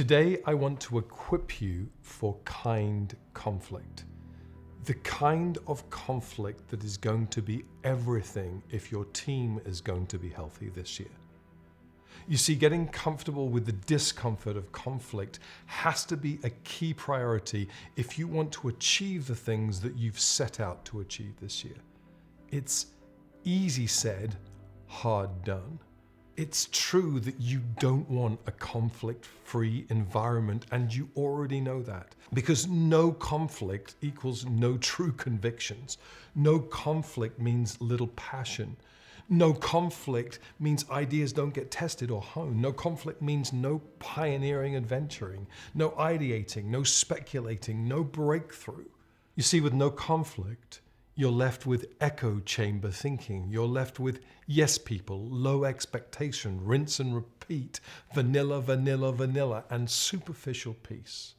Today, I want to equip you for kind conflict. The kind of conflict that is going to be everything if your team is going to be healthy this year. You see, getting comfortable with the discomfort of conflict has to be a key priority if you want to achieve the things that you've set out to achieve this year. It's easy said, hard done. It's true that you don't want a conflict-free environment, and you already know that. Because no conflict equals no true convictions. No conflict means little passion. No conflict means ideas don't get tested or honed. No conflict means no pioneering adventuring, no ideating, no speculating, no breakthrough. You see, with no conflict, you're left with echo chamber thinking. You're left with yes people, low expectation, rinse and repeat, vanilla, vanilla, vanilla, and superficial peace.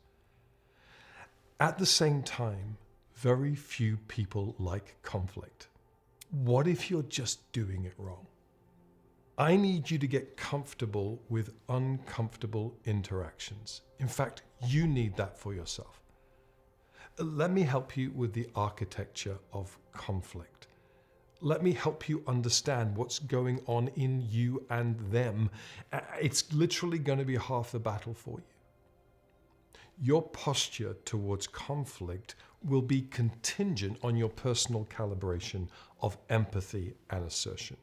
At the same time, very few people like conflict. What if you're just doing it wrong? I need you to get comfortable with uncomfortable interactions. In fact, you need that for yourself. Let me help you with the architecture of conflict. Let me help you understand what's going on in you and them. It's literally going to be half the battle for you. Your posture towards conflict will be contingent on your personal calibration of empathy and assertion.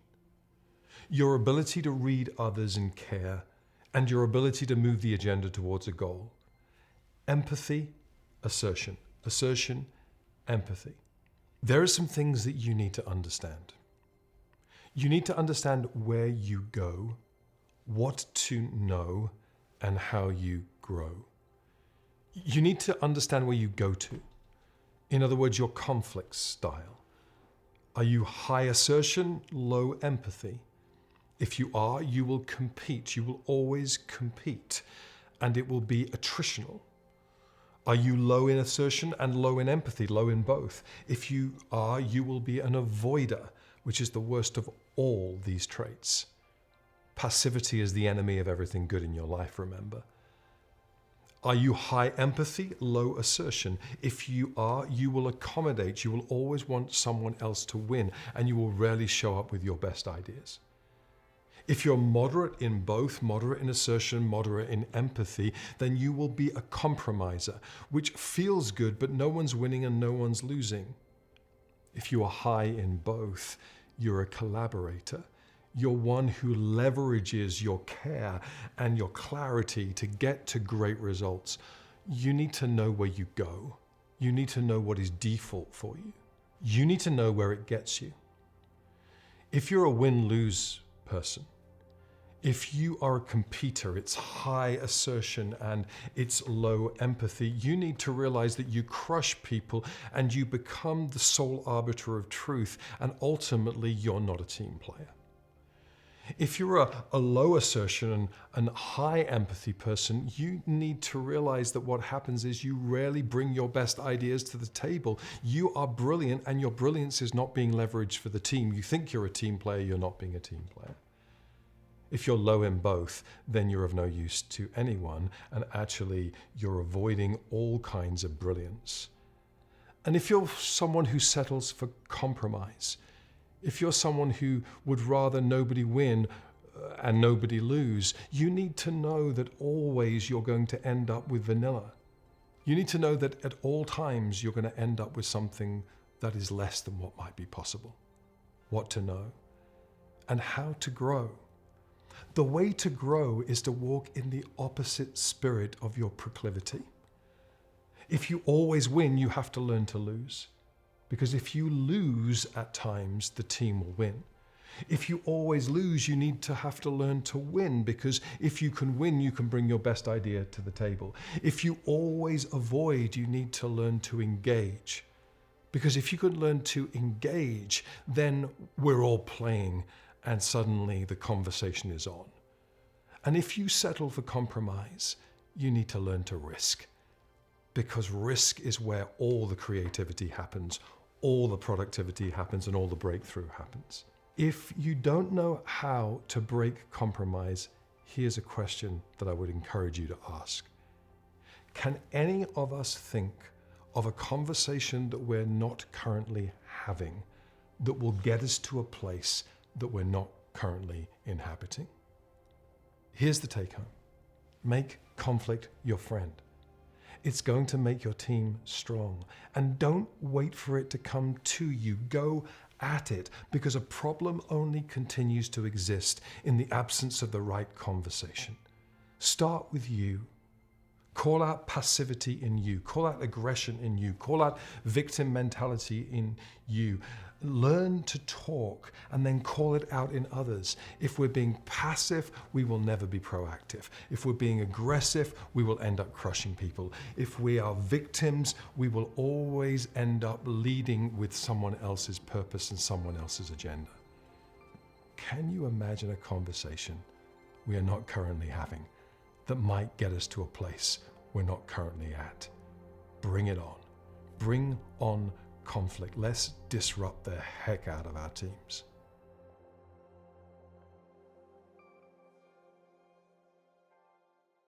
Your ability to read others and care, and your ability to move the agenda towards a goal. Empathy, assertion. Assertion, empathy. There are some things that you need to understand. You need to understand where you go, what to know, and how you grow. You need to understand where you go to. In other words, your conflict style. Are you high assertion, low empathy? If you are, you will compete. You will always compete, and it will be attritional. Are you low in assertion and low in empathy, low in both? If you are, you will be an avoider, which is the worst of all these traits. Passivity is the enemy of everything good in your life, remember. Are you high empathy, low assertion? If you are, you will accommodate. You will always want someone else to win, and you will rarely show up with your best ideas. If you're moderate in both, moderate in assertion, moderate in empathy, then you will be a compromiser, which feels good, but no one's winning and no one's losing. If you are high in both, you're a collaborator. You're one who leverages your care and your clarity to get to great results. You need to know where you go. You need to know what is default for you. You need to know where it gets you. If you're a win-lose person, if you are a competitor, it's high assertion and it's low empathy, you need to realize that you crush people and you become the sole arbiter of truth, and ultimately you're not a team player. If you're a low assertion and high empathy person, you need to realize that what happens is you rarely bring your best ideas to the table. You are brilliant, and your brilliance is not being leveraged for the team. You think you're a team player, you're not being a team player. If you're low in both, then you're of no use to anyone, and actually you're avoiding all kinds of brilliance. And if you're someone who settles for compromise, if you're someone who would rather nobody win and nobody lose, you need to know that always you're going to end up with vanilla. You need to know that at all times you're going to end up with something that is less than what might be possible. What to know and how to grow. The way to grow is to walk in the opposite spirit of your proclivity. If you always win, you have to learn to lose. Because if you lose at times, the team will win. If you always lose, you need to have to learn to win, because if you can win, you can bring your best idea to the table. If you always avoid, you need to learn to engage. Because if you can learn to engage, then we're all playing, and suddenly the conversation is on. And if you settle for compromise, you need to learn to risk. Because risk is where all the creativity happens, all the productivity happens, and all the breakthrough happens. If you don't know how to break compromise, here's a question that I would encourage you to ask. Can any of us think of a conversation that we're not currently having that will get us to a place that we're not currently inhabiting? Here's the take home. Make conflict your friend. It's going to make your team strong. And don't wait for it to come to you. Go at it, because a problem only continues to exist in the absence of the right conversation. Start with you. Call out passivity in you. Call out aggression in you. Call out victim mentality in you. Learn to talk and then call it out in others. If we're being passive, we will never be proactive. If we're being aggressive, we will end up crushing people. If we are victims, we will always end up leading with someone else's purpose and someone else's agenda. Can you imagine a conversation we are not currently having that might get us to a place we're not currently at? Bring it on. Bring on conflict. Let's disrupt the heck out of our teams.